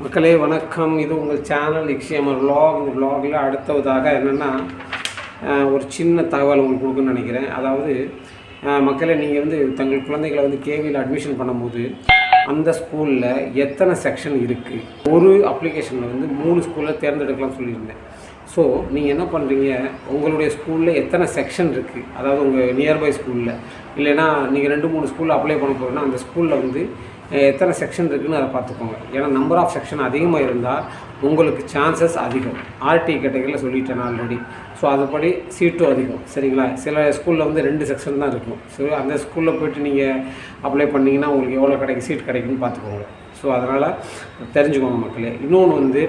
மக்களே வணக்கம். இது உங்கள் சேனல் இக்ஷியாமர் vlog. இந்த vlogல அடுத்ததாக என்னென்னா ஒரு சின்ன தகவல் உங்களுக்கு கொடுக்குன்னு நினைக்கிறேன். அதாவது மக்களே, நீங்கள் வந்து தங்கள் குழந்தைகளை வந்து கேவியில் அட்மிஷன் பண்ணும்போது அந்த ஸ்கூலில் எத்தனை செக்ஷன் இருக்குது, ஒரு அப்ளிகேஷனில் வந்து 3 ஸ்கூலில் தேர்ந்தெடுக்கலாம்னு சொல்லியிருந்தேன். ஸோ நீங்கள் என்ன பண்ணுறீங்க, உங்களுடைய ஸ்கூலில் எத்தனை செக்ஷன் இருக்குது, அதாவது உங்கள் நியர்பை ஸ்கூலில் இல்லைனா நீங்கள் 2-3 ஸ்கூலில் அப்ளை பண்ண போகிறோன்னா அந்த ஸ்கூலில் வந்து எத்தனை செக்ஷன் இருக்குதுன்னு அதை பார்த்துக்கோங்க. ஏன்னா நம்பர் ஆஃப் செக்ஷன் அதிகமாக இருந்தால் உங்களுக்கு சான்சஸ் அதிகம். ஆர்டி கேட்டகரியில் சொல்லிட்டேன் ஆல்ரெடி. ஸோ அதுபடி சீட்டும் அதிகம். சரிங்களா? சில ஸ்கூலில் வந்து 2 செக்ஷன் தான் இருக்கும். ஸோ அந்த ஸ்கூலில் போய்ட்டு நீங்கள் அப்ளை பண்ணிங்கன்னா உங்களுக்கு எவ்வளோ சீட் கிடைக்குன்னு பார்த்துக்கோங்க. ஸோ அதனால் தெரிஞ்சுக்கோங்க மக்களே. இன்னொன்று வந்து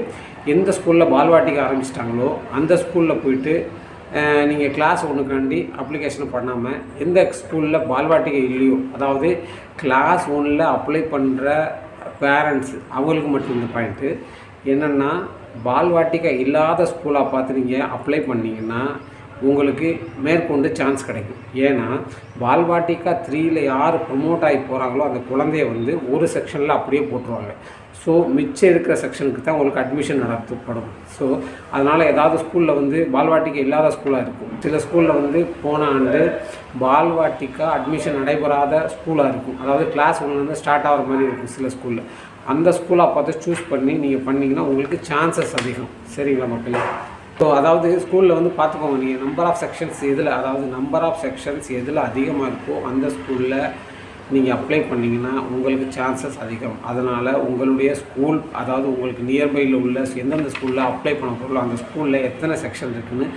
எந்த ஸ்கூலில் பால்வாட்டிக்கு ஆரம்பிச்சிட்டாங்களோ அந்த ஸ்கூலில் போய்ட்டு நீங்கள் கிளாஸ் ஒன்றுக்காண்டி அப்ளிகேஷன் பண்ணாமல் எந்த ஸ்கூலில் பால்வாட்டிகை இல்லையோ, அதாவது கிளாஸ் 1ல் அப்ளை பண்ணுற பேரண்ட்ஸ் அவங்களுக்கு மட்டும் இந்த பாயிண்ட்டு என்னென்னா, பால்வாட்டிகை இல்லாத ஸ்கூலாக பார்த்து நீங்கள் அப்ளை பண்ணிங்கன்னா உங்களுக்கு மேற்கொண்டு சான்ஸ் கிடைக்கும். ஏன்னா பால்வாட்டிகா 3ல் யார் ப்ரொமோட் ஆகி போகிறாங்களோ அந்த குழந்தைய வந்து ஒரு செக்ஷனில் அப்படியே போட்டுருவாங்க. ஸோ மிச்சம் இருக்கிற செக்ஷனுக்கு தான் உங்களுக்கு அட்மிஷன் நடத்தப்படும். ஸோ அதனால் ஏதாவது ஸ்கூலில் வந்து பால்வாட்டிகா இல்லாத ஸ்கூலாக இருக்கும். சில ஸ்கூலில் வந்து போன ஆண்டு பால்வாட்டிகா அட்மிஷன் நடைபெறாத ஸ்கூலாக இருக்கும். அதாவது கிளாஸ் 1லேருந்து ஸ்டார்ட் ஆகிற மாதிரி இருக்கும் சில ஸ்கூலில். அந்த ஸ்கூலாக பார்த்து சூஸ் பண்ணி நீங்கள் பண்ணிங்கன்னா உங்களுக்கு சான்சஸ் அதிகம். சரிங்களா மக்களே? ஸோ அதாவது ஸ்கூலில் வந்து பார்த்துக்கோங்க, நீங்கள் நம்பர் ஆஃப் செக்ஷன்ஸ் எதில் அதிகமாக இருக்கோ அந்த ஸ்கூலில் நீங்கள் அப்ளை பண்ணிங்கன்னா உங்களுக்கு சான்சஸ் அதிகம். அதனால் உங்களுடைய ஸ்கூல், அதாவது உங்களுக்கு நியர்பையில் உள்ள எந்தெந்த ஸ்கூலில் அப்ளை பண்ண போகிறோம் அந்த ஸ்கூலில் எத்தனை செக்ஷன் இருக்குதுன்னு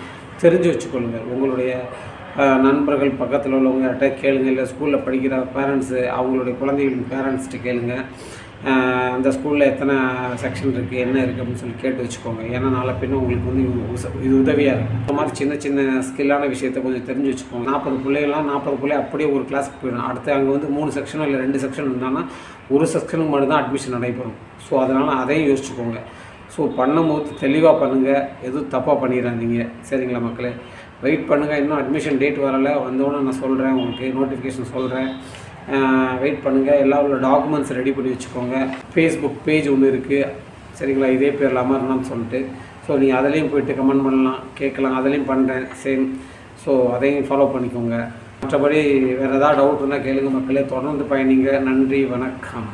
தெரிஞ்சு வச்சுக்கொள்ளுங்கள். உங்களுடைய நண்பர்கள் பக்கத்தில் உள்ளவங்ககிட்ட கேளுங்க, இல்லை ஸ்கூலில் படிக்கிற பேரண்ட்ஸு அவங்களுடைய குழந்தைகளின் பேரண்ட்ஸ்கிட்ட கேளுங்க, அந்த ஸ்கூலில் எத்தனை செக்ஷன் இருக்குது என்ன இருக்குது அப்படின்னு சொல்லி கேட்டு வச்சுக்கோங்க. ஏன்னா நாளை பின்ன உங்களுக்கு வந்து இது உதவியாக இருக்கும். இந்த மாதிரி சின்ன சின்ன ஸ்கில்லான விஷயத்தை கொஞ்சம் தெரிஞ்சு வச்சுக்கோங்க. 40 பிள்ளை அப்படியே ஒரு கிளாஸுக்கு போயிடும். அடுத்து அங்கே வந்து 3 செக்ஷனோ இல்லை 2 செக்ஷன் இருந்தாங்கன்னா ஒரு செக்ஷனுக்கு மட்டும்தான் அட்மிஷன் நடைபெறும். ஸோ அதனால் அதையும் யோசிச்சுக்கோங்க. ஸோ பண்ணும்போது தெளிவாக பண்ணுங்கள், எதுவும் தப்பாக பண்ணிடாதீங்க. சரிங்களா மக்களே? வெயிட் பண்ணுங்கள். இன்னும் அட்மிஷன் டேட் வரலை, வந்தோன்னே நான் சொல்கிறேன், உங்களுக்கு நோட்டிஃபிகேஷன் சொல்கிறேன். வெயிட் பண்ணுங்கள். எல்லா உள்ள டாக்குமெண்ட்ஸ் ரெடி பண்ணி வச்சுக்கோங்க. ஃபேஸ்புக் பேஜ் ஒன்று இருக்குது. சரிங்களா? இதே பேரில் அமர்னான்னு சொல்லிட்டு. ஸோ நீங்கள் அதிலையும் போய்ட்டு கமெண்ட் பண்ணலாம், கேட்கலாம். அதிலையும் பண்ணுறேன் சேம். ஸோ அதையும் ஃபாலோ பண்ணிக்கோங்க. மற்றபடி வேறு ஏதாவது டவுட் இருந்தால் கேளுங்க மக்களே. தொடர்ந்து பயணிங்க. நன்றி, வணக்கம்.